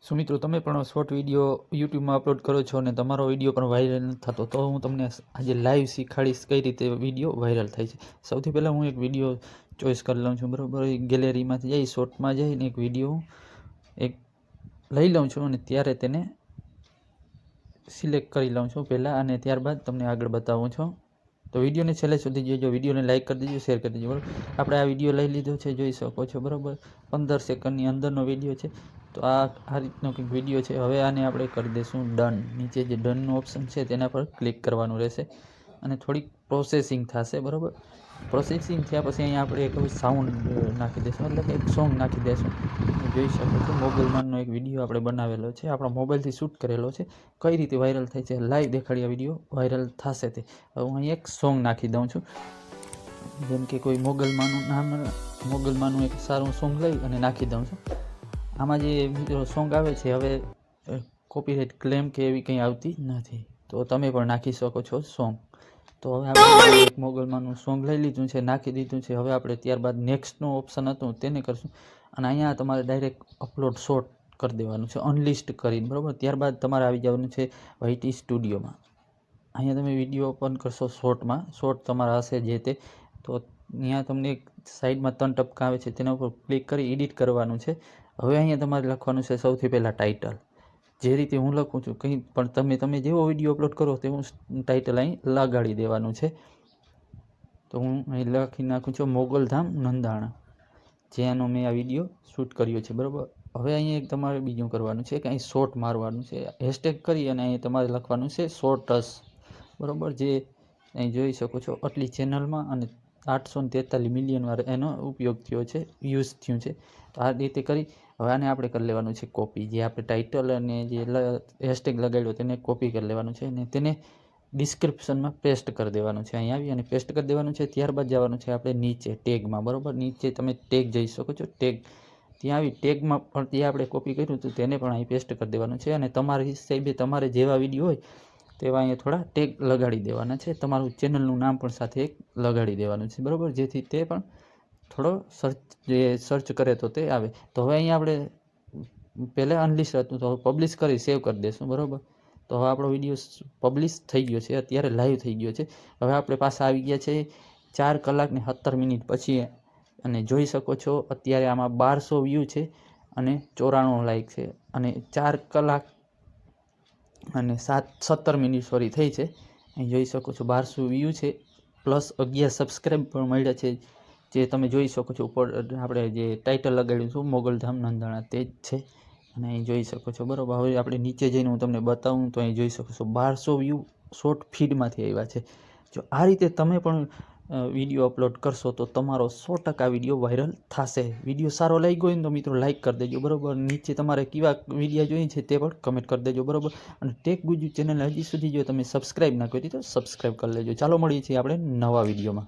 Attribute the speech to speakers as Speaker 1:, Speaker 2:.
Speaker 1: સુમિત્રો, તમે પણ short video યુટ્યુબમાં અપલોડ કરો છો અને તમારો વિડીયો પણ વાયરલ નથી થતો, તો હું તમને આજે લાઈવ શીખવાડીશ કઈ રીતે વિડીયો વાયરલ થાય છે. સૌથી પહેલાં હું એક વિડીયો ચોઈસ કરી લઉં છું, બરાબર. ગેલેરીમાંથી જઈ શોર્ટમાં જઈને એક વિડીયો એક લઈ લઉં છું અને ત્યારે તેને સિલેક્ટ કરી લઉં છું પહેલાં, અને ત્યારબાદ તમને આગળ બતાવું છું. તો વિડીયોને છેલ્લે સુધી જોજો, વિડીયોને લાઇક કરી દેજો, શેર કરી દેજો, બરાબર. આપણે આ વિડીયો લઈ લીધો છે, જોઈ શકો છો, બરાબર. 15 સેકન્ડની અંદરનો વિડીયો છે. તો આ રીતનો કંઈક વિડીયો છે. હવે આને આપણે કરી દઈશું ડન. નીચે જે ડનનું ઓપ્શન છે તેના પર ક્લિક કરવાનું રહેશે અને થોડીક પ્રોસેસિંગ થશે, બરાબર. પ્રોસેસિંગ થયા પછી અહીંયા આપણે એક સાઉન્ડ નાખી દઈશું, એટલે કે એક સોંગ નાખી દઈશું. જોઈ શકો છો, મોગલમાનનો એક વિડીયો આપણે બનાવેલો છે, આપણા મોબાઈલથી શૂટ કરેલો છે. કઈ રીતે વાયરલ થાય છે લાઈવ દેખાડ્યા વિડીયો વાયરલ થશે તે. હવે હું અહીં એક સોંગ નાખી દઉં છું, જેમ કે કોઈ મોગલમાનું એક સારું સોંગ લઈ અને નાખી દઉં છું. આમાં જે મિત્રો સોંગ આવે છે, હવે કોપીરાઇટ ક્લેમ કે એવી કંઈ આવતી નથી, તો તમે પણ નાખી શકો છો સોંગ. તો હવે આપણે એક મોગલમાનું સોંગ લઈ લીધું છે, નાખી દીધું છે. હવે આપણે ત્યારબાદ નેક્સ્ટનું ઓપ્શન હતું તેને કરશું, અને અહીંયા તમારે ડાયરેક્ટ અપલોડ શોર્ટ કરી દેવાનું છે, અનલિસ્ટ કરીને, બરાબર. ત્યારબાદ તમારે આવી જવાનું છે વાયટી સ્ટુડિયોમાં. અહીંયા તમે વિડીયો ઓપન કરશો શોર્ટમાં, શોર્ટ તમારા હશે જે તે, તો અહીંયા તમને એક સાઈડમાં 3 ટપકા આવે છે, તેના ઉપર ક્લિક કરી એડિટ કરવાનું છે. હવે અહીંયા તમારે લખવાનું છે સૌથી પહેલાં ટાઇટલ, જે રીતે હું લખું છું કંઈ પણ તમે જેવો વિડીયો અપલોડ કરો તેવું ટાઇટલ અહીં લગાડી દેવાનું છે. તો હું અહીં લખી નાખું છું મોગલધામ નંદાણા, જેનો મેં આ વિડીયો શૂટ કર્યો છે, બરાબર. હવે અહીંયા એક તમારે બીજું કરવાનું છે કે અહીં શોર્ટ મારવાનું છે, હેશટેગ કરી અને અહીં તમારે લખવાનું છે શોર્ટસ, બરાબર. જે અહીં જોઈ શકો છો આટલી ચેનલમાં અને 843 મિલિયન વાર એનો ઉપયોગ થયો છે, યુઝ થયું છે. તો આ રીતે કરી હવે આને આપણે કરી લેવાનું છે કોપી, જે આપણે ટાઇટલ અને જે હેશટેગ લગાડ્યો તેને કોપી કરી લેવાનું છે અને તેને ડિસ્ક્રિપ્શનમાં પેસ્ટ કરી દેવાનું છે. અહીં આવી અને પેસ્ટ કરી દેવાનું છે. ત્યારબાદ જવાનું છે આપણે નીચે ટેગમાં, બરાબર. નીચે તમે ટેગ જઈ શકો છો, ટેગ ત્યાં આવી ટેગમાં પણ ત્યાં આપણે કોપી કર્યું હતું તેને પણ અહીં પેસ્ટ કરી દેવાનું છે. અને તમારા હિસાબે તમારે જેવા વિડીયો હોય તેવા અહીંયા થોડા ટેગ લગાડી દેવાના છે. તમારું ચેનલનું નામ પણ સાથે એક લગાડી દેવાનું છે, બરાબર, જેથી તે પણ થોડો સર્ચ કરે તો તે આવે. તો હવે અહીંયા આપણે પહેલાં અનલિસ્ટ હતું, તો હવે પબ્લિશ કરી સેવ કરી દઈશું, બરાબર. તો હવે આપણો વિડીયો પબ્લિશ થઈ ગયો છે, અત્યારે લાઈવ થઈ ગયો છે. હવે આપણે પાછા આવી ગયા છે 4 કલાક ને 17 મિનિટ પછી, અને જોઈ શકો છો અત્યારે આમાં 1200 વ્યૂ છે અને 94 લાઈક છે, અને 4 કલાક અને 17 મિનિટ થઈ છે. અહીં જોઈ શકો છો 1200 વ્યૂ છે, પ્લસ 11 સબસ્ક્રાઈબ પણ મળ્યા છે, જે તમે જોઈ શકો છો. ઉપર આપણે જે ટાઇટલ લગાડ્યું છું મોગલધામ નંદાણા તે જ છે, અને અહીં જોઈ શકો છો, બરાબર. હવે આપણે નીચે જઈને હું તમને બતાવું તો અહીં જોઈ શકો છો 1200 વ્યૂ શોર્ટ ફીડમાંથી આવ્યા છે. જો આ રીતે તમે પણ વિડીયો અપલોડ કરશો તો તમારો 100% વિડીયો વાયરલ થશે. વિડીયો સારો લાગ્યો હોય ને તો મિત્રો લાઇક કરી દેજો, બરાબર. નીચે તમારે કેવા વિડીયો જોઈએ છે તે પણ કમેન્ટ કરી દેજો, બરાબર. અને ટેક ગુજુ ચેનલ હજી સુધી જો તમે સબસ્ક્રાઈબ ના કરી તો સબસ્ક્રાઈબ કરી લેજો. ચાલો મળીએ છીએ આપણે નવા વિડીયોમાં.